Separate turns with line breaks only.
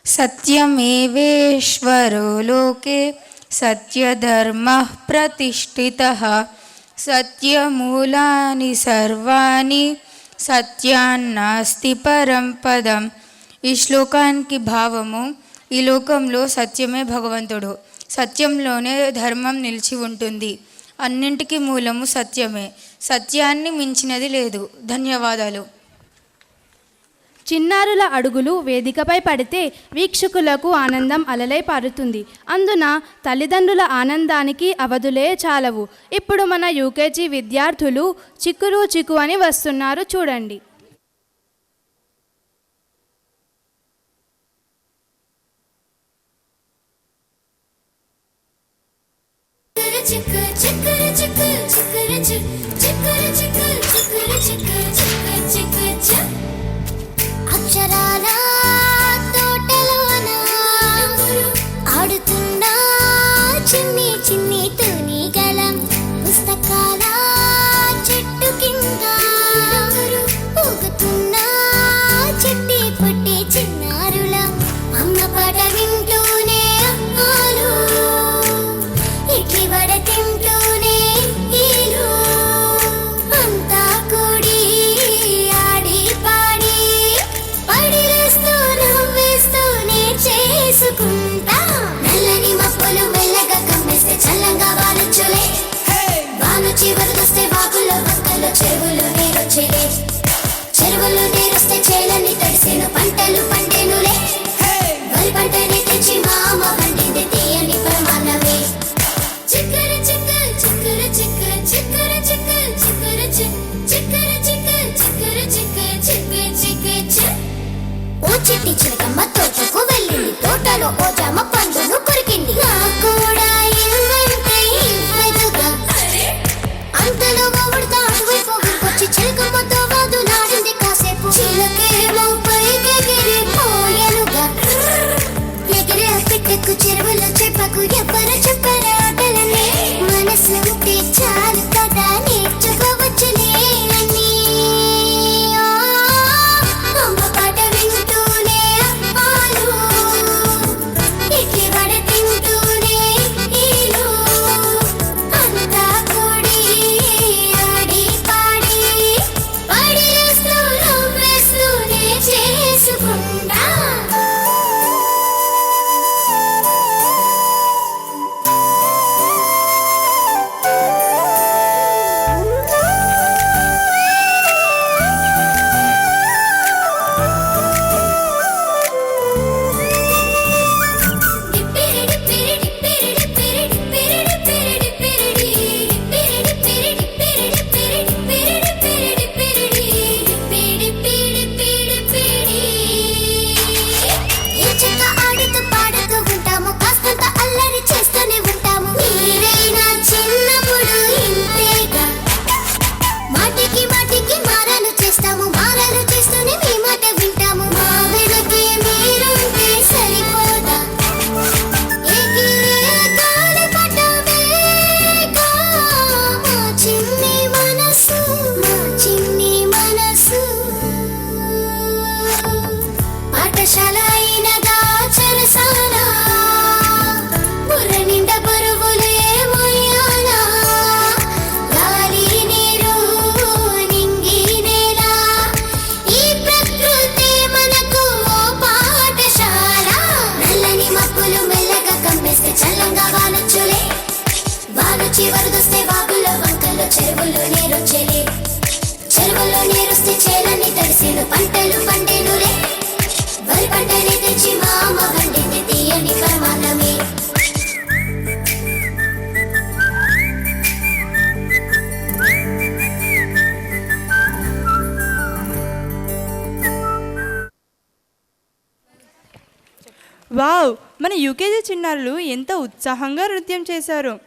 సత్యమేవేశ్వరో లోకే సత్యధర్మః ప్రతిష్ఠితః సత్యమూలాని సర్వాణి సత్యాన్నాస్తి పరం పదం. ఈ శ్లోకానికి భావము, ఈ లోకంలో సత్యమే భగవంతుడు, సత్యంలోనే ధర్మం నిలిచి ఉంటుంది, అన్నింటికీ మూలము సత్యమే, సత్యాన్ని మించినది లేదు. ధన్యవాదాలు.
చిన్నారుల అడుగులు వేదికపై పడితే వీక్షకులకు ఆనందం అలలై పారుతుంది. అందున తల్లిదండ్రుల ఆనందానికి అవధులే చాలవు. ఇప్పుడు మన యూకేజీ విద్యార్థులు చిక్కురు చిక్కు అని వస్తున్నారు, చూడండి.
అక్షరాల తోటలోన ఆడుతున్నా చిన్ని చిన్ని తూనిగలం, పుస్తకాల చెట్టు కింద ఊగుతున్నా చెట్టి పుట్టి చిన్నారులం. అమ్మ పాట వింటూనే అమ్మాలు, ఇడ్లీ వడ తింటూనే ఈలు, అంతా కూడి ఆడి పాడి పడిలేస్తూ నవ్వేస్తూనే చేసుకుంటా. నల్లని మబ్బులు మెల్లగా కమ్మేస్తే చల్లంగా వానొచ్చులే, వాను చివరికొస్తే వాగులో వంకలో చెరువులు నీరొచ్చేలే, చెరువులు నీరొస్తే చేలని తడిసేను పంటలు పండేనులే, వరి పంటని తెచ్చి మా అమ్మ వండింది తీయని ప్రమాణమే. చిక్కర చిక్క చిక్కర చిక్క చిక్కర చిక్క చిక్కర చిక్క చిక్కర చిక్క చిక్కర చిక్క చిక్క చిక్క చిక్క. ఓ చిట్టి చిలకమ్మ తోటకు వెళ్ళింది, తోటలో ఓ జామ పండును కొరికింది. నాకు కూడా ఇవ్వంటే ఇవ్వదుగా, అంతలో ఉడత అటువైపు వచ్చి చిలకమ్మతో వాదులాడింది కాసేపు. చిలకేమో పైకెగిరిపోయెనుగా, ఎగిరే పిట్టకు చెరువులో చెప్పకు ఎవ్వరు చెప్పరా ఆటలని, మనసు ఉంటే చాలు కదా నేర్చుకోవచ్చులే అని. అమ్మ పాట వింటూనే అమ్మాలు, ఇడ్లీ వడ తింటూనే ఈలు, అంతా కూడి ఆడి పాడి పడిలేస్తూ నవ్వేస్తూనే చేసుకుంటా. పాఠశాల అయినగా చెరసాల, బుర్ర నిండా బరువులే మొయ్యాలా, గాలి నీరు నింగి నేల, ఈ ప్రకృతి మనకు ఓ పాఠశాల. నల్లని మబ్బులు మెల్లగా కమ్మేస్తే చల్లంగా వానొచ్చులే, వాను చివరిదొస్తే వాగులో వంకలో చెరువులు నీరొచ్చేలే, చెరువులో నీరొస్తే చేలని తడిసేను పంటలు పండేనులే, వరి పంటని తెచ్చి మా అమ్మ వండింది తీయని ప్రమాణమే.
వావ్! మన యూకేజీ చిన్నారులు ఎంత ఉత్సాహంగా నృత్యం చేశారు.